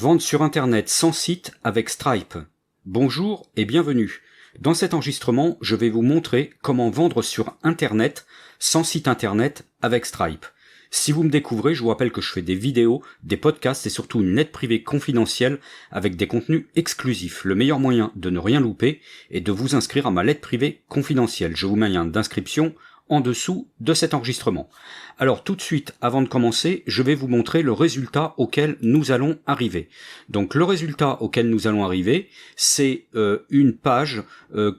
Vente sur Internet sans site avec Stripe. Bonjour et bienvenue. Dans cet enregistrement, je vais vous montrer comment vendre sur Internet sans site Internet avec Stripe. Si vous me découvrez, je vous rappelle que je fais des vidéos, des podcasts et surtout une lettre privée confidentielle avec des contenus exclusifs. Le meilleur moyen de ne rien louper est de vous inscrire à ma lettre privée confidentielle. Je vous mets un lien d'inscription en dessous de cet enregistrement. Alors tout de suite, avant de commencer, je vais vous montrer le résultat auquel nous allons arriver. Donc le résultat auquel nous allons arriver, c'est une page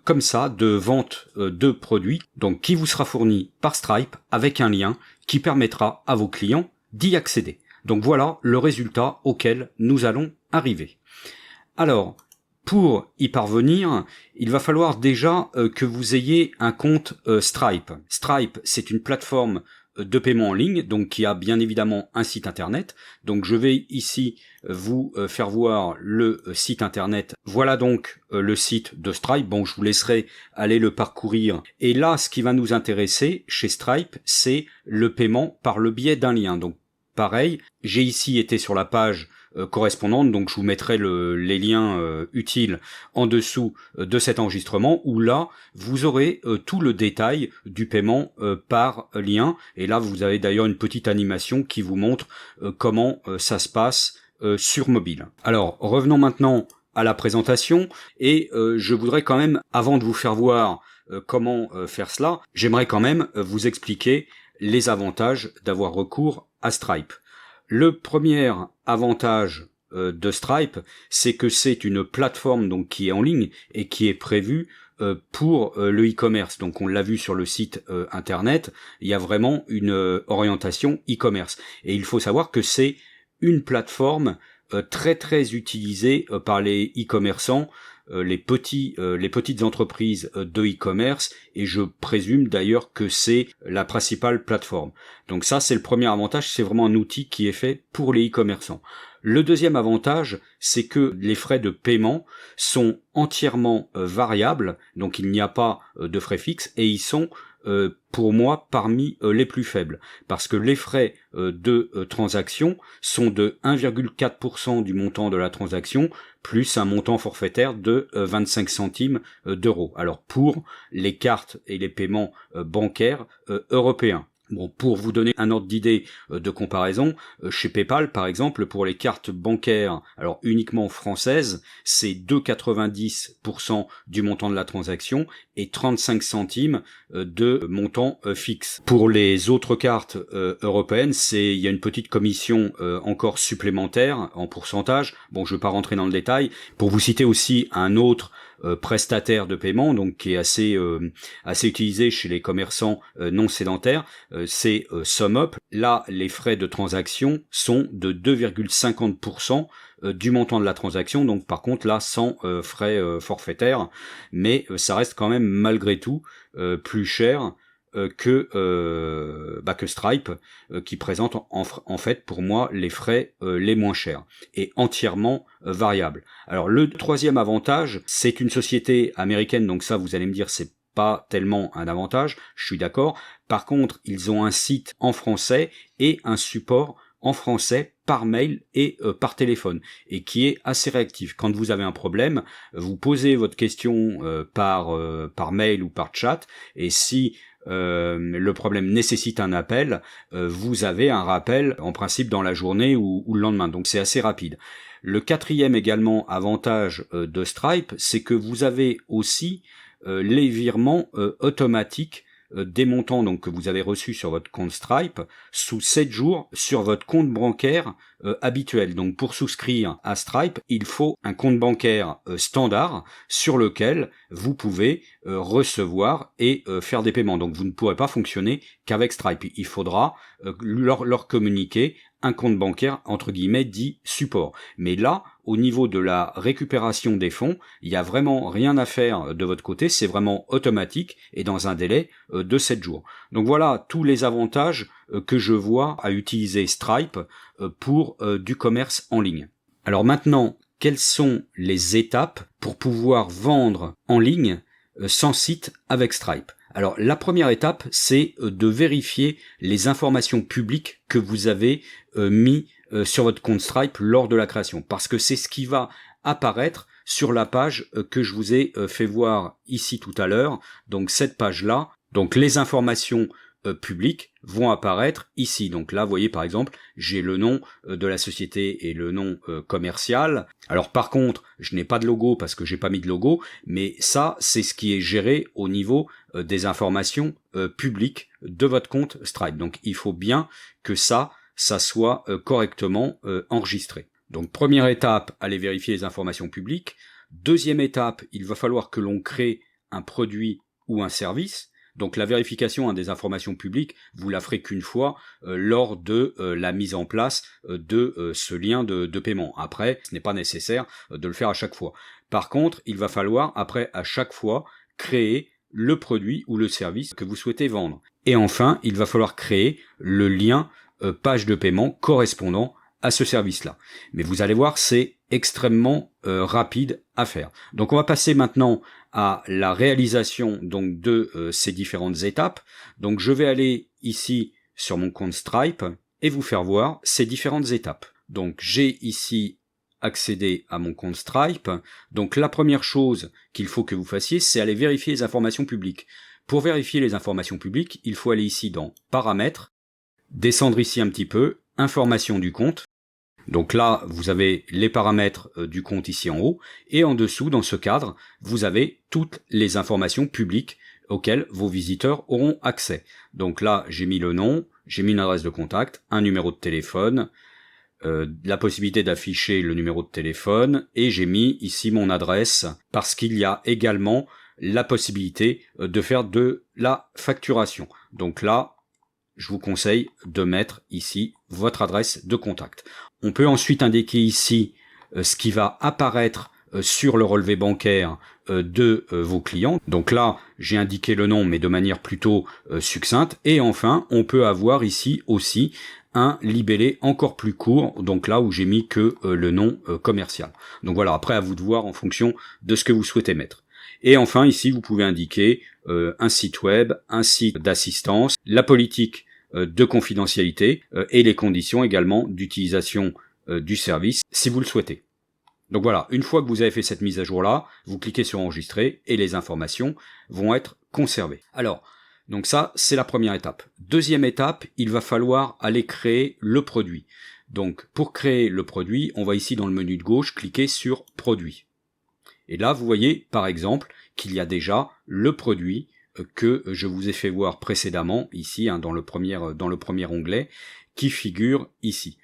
comme ça de vente de produits, donc qui vous sera fournie par Stripe avec un lien qui permettra à vos clients d'y accéder. Donc voilà le résultat auquel nous allons arriver. Alors, pour y parvenir, il va falloir déjà que vous ayez un compte Stripe. Stripe, c'est une plateforme de paiement en ligne, donc qui a bien évidemment un site internet. Donc je vais ici vous faire voir le site internet. Voilà donc le site de Stripe. Bon, je vous laisserai aller le parcourir. Et là, ce qui va nous intéresser chez Stripe, c'est le paiement par le biais d'un lien. Donc pareil, j'ai ici été sur la page correspondante, donc je vous mettrai les liens utiles en dessous de cet enregistrement, où là vous aurez tout le détail du paiement par lien, et là vous avez d'ailleurs une petite animation qui vous montre comment ça se passe sur mobile. Alors revenons maintenant à la présentation, et je voudrais quand même, avant de vous faire voir comment faire cela, j'aimerais quand même vous expliquer les avantages d'avoir recours à Stripe. Le premier avantage de Stripe, c'est que c'est une plateforme donc qui est en ligne et qui est prévue pour le e-commerce. Donc on l'a vu sur le site internet, il y a vraiment une orientation e-commerce. Et il faut savoir que c'est une plateforme très très utilisée par les e-commerçants, les petites entreprises de e-commerce, et je présume d'ailleurs que c'est la principale plateforme. Donc ça, c'est le premier avantage, c'est vraiment un outil qui est fait pour les e-commerçants. Le deuxième avantage, c'est que les frais de paiement sont entièrement variables, donc il n'y a pas de frais fixes, et ils sont pour moi parmi les plus faibles, parce que les frais de transaction sont de 1,4% du montant de la transaction, plus un montant forfaitaire de 25 centimes d'euros. Alors pour les cartes et les paiements bancaires européens. Bon, pour vous donner un ordre d'idée de comparaison, chez PayPal, par exemple, pour les cartes bancaires, alors uniquement françaises, c'est 2,90% du montant de la transaction et 35 centimes de montant fixe. Pour les autres cartes européennes, il y a une petite commission encore supplémentaire en pourcentage. Bon, je ne vais pas rentrer dans le détail. Pour vous citer aussi un autre prestataire de paiement, donc qui est assez utilisé chez les commerçants non sédentaires, c'est SumUp. Là, les frais de transaction sont de 2,50% du montant de la transaction, donc par contre là sans frais forfaitaires, mais ça reste quand même malgré tout plus cher que Stripe, qui présente en fait pour moi les frais les moins chers et entièrement variables. Alors le troisième avantage, c'est une société américaine, donc ça vous allez me dire c'est pas tellement un avantage, je suis d'accord. Par contre, ils ont un site en français et un support en français par mail et par téléphone, et qui est assez réactif. Quand vous avez un problème, vous posez votre question par mail ou par chat, et si le problème nécessite un appel, vous avez un rappel en principe dans la journée ou le lendemain, donc c'est assez rapide. Le quatrième également avantage de Stripe, c'est que vous avez aussi les virements automatiques des montants donc que vous avez reçus sur votre compte Stripe sous 7 jours sur votre compte bancaire habituel. Donc pour souscrire à Stripe, il faut un compte bancaire standard sur lequel vous pouvez recevoir et faire des paiements. Donc vous ne pourrez pas fonctionner qu'avec Stripe. Il faudra leur communiquer un compte bancaire entre guillemets dit support. Mais là, au niveau de la récupération des fonds, il n'y a vraiment rien à faire de votre côté, c'est vraiment automatique et dans un délai de 7 jours. Donc voilà tous les avantages que je vois à utiliser Stripe pour du commerce en ligne. Alors maintenant, quelles sont les étapes pour pouvoir vendre en ligne sans site avec Stripe ? Alors la première étape, c'est de vérifier les informations publiques que vous avez mis sur votre compte Stripe lors de la création, parce que c'est ce qui va apparaître sur la page que je vous ai fait voir ici tout à l'heure. Donc cette page-là, donc les informations publiques vont apparaître ici. Donc là, vous voyez par exemple, j'ai le nom de la société et le nom commercial. Alors par contre, je n'ai pas de logo parce que j'ai pas mis de logo, mais ça, c'est ce qui est géré au niveau des informations publiques de votre compte Stripe. Donc il faut bien que ça soit correctement enregistré. Donc première étape, allez vérifier les informations publiques. Deuxième étape, il va falloir que l'on crée un produit ou un service. Donc la vérification des informations publiques, vous la ferez qu'une fois lors de la mise en place de ce lien de paiement. Après, ce n'est pas nécessaire de le faire à chaque fois. Par contre, il va falloir, après, à chaque fois, créer le produit ou le service que vous souhaitez vendre. Et enfin, il va falloir créer le lien page de paiement correspondant à ce service-là. Mais vous allez voir, c'est extrêmement rapide à faire. Donc on va passer maintenant à la réalisation donc de ces différentes étapes. Donc je vais aller ici sur mon compte Stripe et vous faire voir ces différentes étapes. Donc j'ai ici accédé à mon compte Stripe. Donc la première chose qu'il faut que vous fassiez, c'est aller vérifier les informations publiques. Pour vérifier les informations publiques, il faut aller ici dans Paramètres, descendre ici un petit peu, Informations du compte. Donc là, vous avez les paramètres du compte ici en haut, et en dessous, dans ce cadre, vous avez toutes les informations publiques auxquelles vos visiteurs auront accès. Donc là, j'ai mis le nom, j'ai mis une adresse de contact, un numéro de téléphone, la possibilité d'afficher le numéro de téléphone, et j'ai mis ici mon adresse, parce qu'il y a également la possibilité de faire de la facturation. Donc là, je vous conseille de mettre ici votre adresse de contact. On peut ensuite indiquer ici ce qui va apparaître sur le relevé bancaire de vos clients. Donc là, j'ai indiqué le nom, mais de manière plutôt succincte. Et enfin, on peut avoir ici aussi un libellé encore plus court, donc là où j'ai mis que le nom commercial. Donc voilà, après à vous de voir en fonction de ce que vous souhaitez mettre. Et enfin, ici, vous pouvez indiquer un site web, un site d'assistance, la politique de confidentialité et les conditions également d'utilisation du service si vous le souhaitez. Donc voilà, une fois que vous avez fait cette mise à jour-là, vous cliquez sur enregistrer et les informations vont être conservées. Alors, donc ça, c'est la première étape. Deuxième étape, il va falloir aller créer le produit. Donc pour créer le produit, on va ici dans le menu de gauche cliquer sur Produit. Et là, vous voyez par exemple qu'il y a déjà le produit que je vous ai fait voir précédemment ici dans le premier onglet qui figure ici.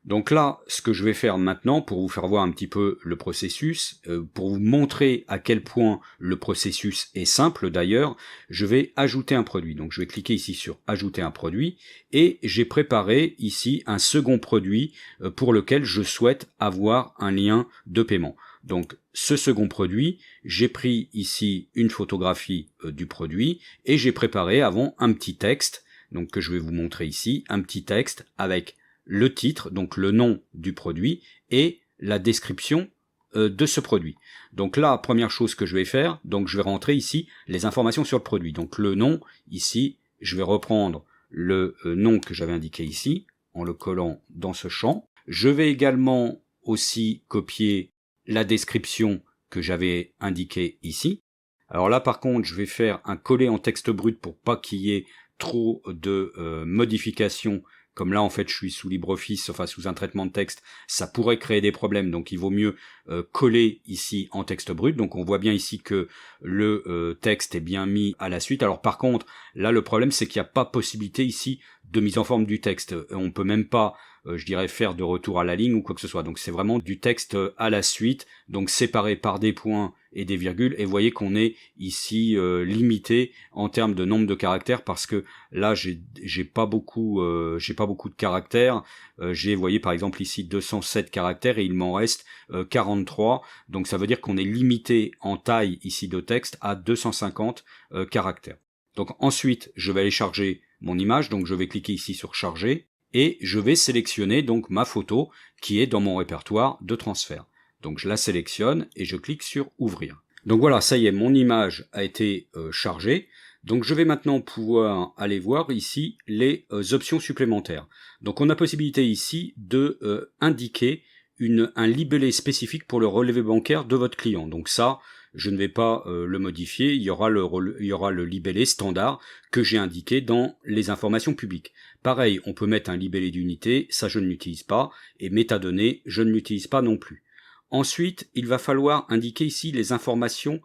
Donc là, ce que je vais faire maintenant pour vous faire voir un petit peu le processus, pour vous montrer à quel point le processus est simple d'ailleurs, je vais ajouter un produit. Donc je vais cliquer ici sur ajouter un produit et j'ai préparé ici un second produit pour lequel je souhaite avoir un lien de paiement. Donc ce second produit, j'ai pris ici une photographie du produit et j'ai préparé avant un petit texte, donc que je vais vous montrer ici, un petit texte avec le titre, donc le nom du produit et la description de ce produit. Donc là, première chose que je vais faire, donc je vais rentrer ici les informations sur le produit. Donc le nom, ici, je vais reprendre le nom que j'avais indiqué ici en le collant dans ce champ. Je vais également aussi copier la description que j'avais indiquée ici. Alors là par contre je vais faire un coller en texte brut pour pas qu'il y ait trop de modifications. Comme là en fait je suis sous LibreOffice, enfin sous un traitement de texte, ça pourrait créer des problèmes, donc il vaut mieux coller ici en texte brut. Donc on voit bien ici que le texte est bien mis à la suite. Alors par contre là le problème c'est qu'il n'y a pas possibilité ici de mise en forme du texte. On peut même pas je dirais faire de retour à la ligne ou quoi que ce soit. Donc c'est vraiment du texte à la suite, donc séparé par des points et des virgules, et vous voyez qu'on est ici limité en termes de nombre de caractères parce que là j'ai pas beaucoup de caractères. J'ai, vous voyez par exemple ici 207 caractères et il m'en reste 43, donc ça veut dire qu'on est limité en taille ici de texte à 250 caractères. Donc ensuite je vais aller charger mon image, donc je vais cliquer ici sur charger et je vais sélectionner donc ma photo qui est dans mon répertoire de transfert. Donc je la sélectionne et je clique sur ouvrir. Donc voilà, ça y est, mon image a été chargée. Donc je vais maintenant pouvoir aller voir ici les options supplémentaires. Donc on a possibilité ici de indiquer un libellé spécifique pour le relevé bancaire de votre client. Donc ça, je ne vais pas le modifier, il y aura le libellé standard que j'ai indiqué dans les informations publiques. Pareil, on peut mettre un libellé d'unité, ça je ne l'utilise pas, et métadonnées, je ne l'utilise pas non plus. Ensuite, il va falloir indiquer ici les informations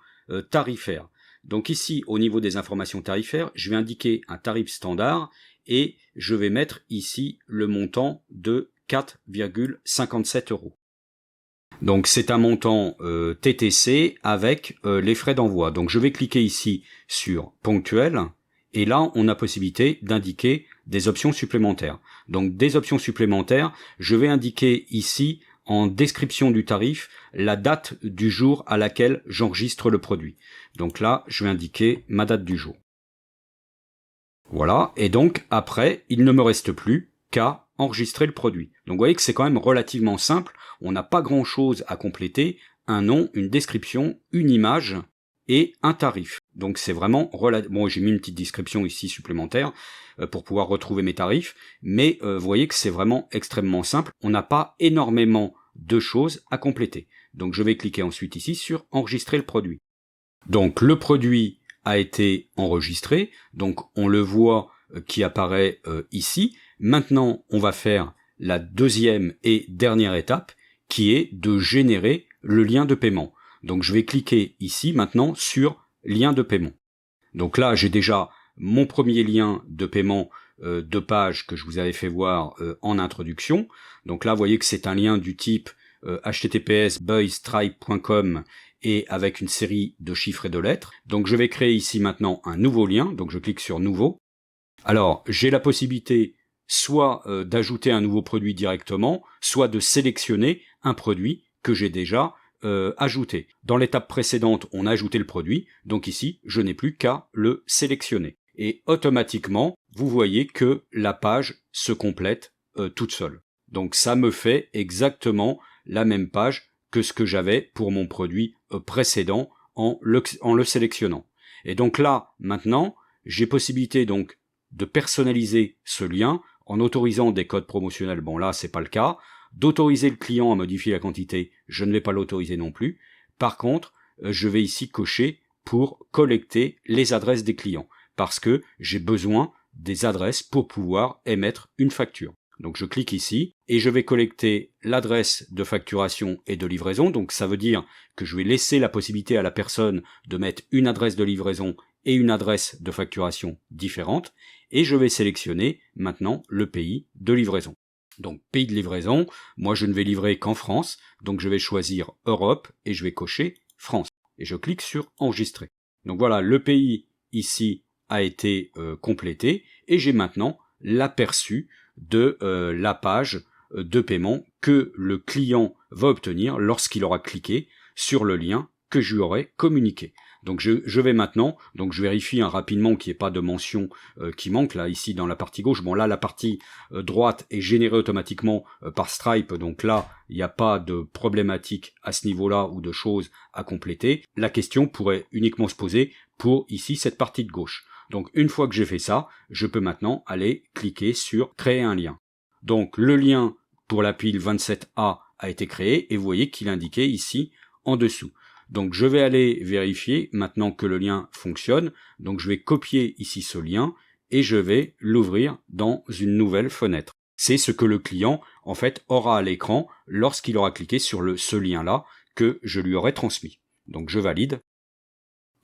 tarifaires. Donc ici, au niveau des informations tarifaires, je vais indiquer un tarif standard et je vais mettre ici le montant de 4,57 €. Donc c'est un montant TTC avec les frais d'envoi. Donc je vais cliquer ici sur ponctuel et là on a possibilité d'indiquer des options supplémentaires. Donc des options supplémentaires, je vais indiquer ici en description du tarif la date du jour à laquelle j'enregistre le produit. Donc là, je vais indiquer ma date du jour. Voilà, et donc après, il ne me reste plus qu'à enregistrer le produit. Donc vous voyez que c'est quand même relativement simple, on n'a pas grand-chose à compléter, un nom, une description, une image et un tarif. Donc c'est vraiment bon, j'ai mis une petite description ici supplémentaire pour pouvoir retrouver mes tarifs, mais vous voyez que c'est vraiment extrêmement simple, on n'a pas énormément de choses à compléter. Donc je vais cliquer ensuite ici sur enregistrer le produit. Donc le produit a été enregistré, donc on le voit qui apparaît ici. Maintenant on va faire la deuxième et dernière étape qui est de générer le lien de paiement. Donc je vais cliquer ici maintenant sur lien de paiement. Donc là j'ai déjà mon premier lien de paiement de page que je vous avais fait voir en introduction. Donc là vous voyez que c'est un lien du type https://boystripe.com et avec une série de chiffres et de lettres. Donc je vais créer ici maintenant un nouveau lien, donc je clique sur nouveau. Alors j'ai la possibilité soit d'ajouter un nouveau produit directement, soit de sélectionner un produit que j'ai déjà ajouté. Dans l'étape précédente, on a ajouté le produit, donc ici je n'ai plus qu'à le sélectionner. Et automatiquement, vous voyez que la page se complète toute seule. Donc ça me fait exactement la même page que ce que j'avais pour mon produit précédent en le sélectionnant. Et donc là, maintenant, j'ai possibilité donc de personnaliser ce lien en autorisant des codes promotionnels. Bon là, c'est pas le cas. D'autoriser le client à modifier la quantité, je ne vais pas l'autoriser non plus. Par contre, je vais ici cocher pour collecter les adresses des clients parce que j'ai besoin des adresses pour pouvoir émettre une facture. Donc je clique ici et je vais collecter l'adresse de facturation et de livraison. Donc ça veut dire que je vais laisser la possibilité à la personne de mettre une adresse de livraison et une adresse de facturation différente. Et je vais sélectionner maintenant le pays de livraison. Donc pays de livraison, moi je ne vais livrer qu'en France. Donc je vais choisir Europe et je vais cocher France. Et je clique sur enregistrer. Donc voilà, le pays ici a été complété et j'ai maintenant l'aperçu de la page de paiement que le client va obtenir lorsqu'il aura cliqué sur le lien que je lui aurai communiqué. Donc je vais maintenant, donc je vérifie rapidement qu'il n'y ait pas de mention qui manque là ici dans la partie gauche. Bon là la partie droite est générée automatiquement par Stripe, donc là il n'y a pas de problématique à ce niveau-là ou de choses à compléter. La question pourrait uniquement se poser pour ici cette partie de gauche. Donc une fois que j'ai fait ça, je peux maintenant aller cliquer sur créer un lien. Donc le lien pour la pile 27A a été créé et vous voyez qu'il est indiqué ici en dessous. Donc je vais aller vérifier maintenant que le lien fonctionne. Donc je vais copier ici ce lien et je vais l'ouvrir dans une nouvelle fenêtre. C'est ce que le client en fait aura à l'écran lorsqu'il aura cliqué sur ce lien-là que je lui aurai transmis. Donc je valide.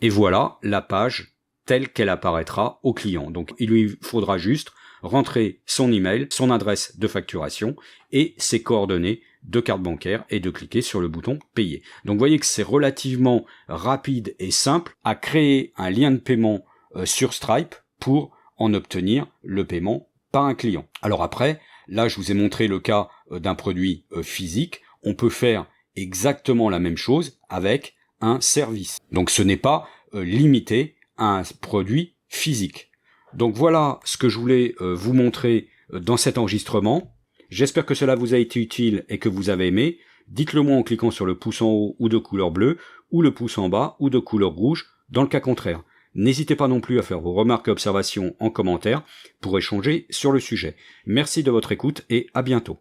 Et voilà la page telle qu'elle apparaîtra au client. Donc il lui faudra juste rentrer son email, son adresse de facturation et ses coordonnées de carte bancaire et de cliquer sur le bouton payer. Donc vous voyez que c'est relativement rapide et simple à créer un lien de paiement sur Stripe pour en obtenir le paiement par un client. Alors après, là je vous ai montré le cas d'un produit physique, on peut faire exactement la même chose avec un service. Donc ce n'est pas limité à un produit physique. Donc voilà ce que je voulais vous montrer dans cet enregistrement. J'espère que cela vous a été utile et que vous avez aimé. Dites-le moi en cliquant sur le pouce en haut ou de couleur bleue, ou le pouce en bas ou de couleur rouge dans le cas contraire. N'hésitez pas non plus à faire vos remarques et observations en commentaire pour échanger sur le sujet. Merci de votre écoute et à bientôt.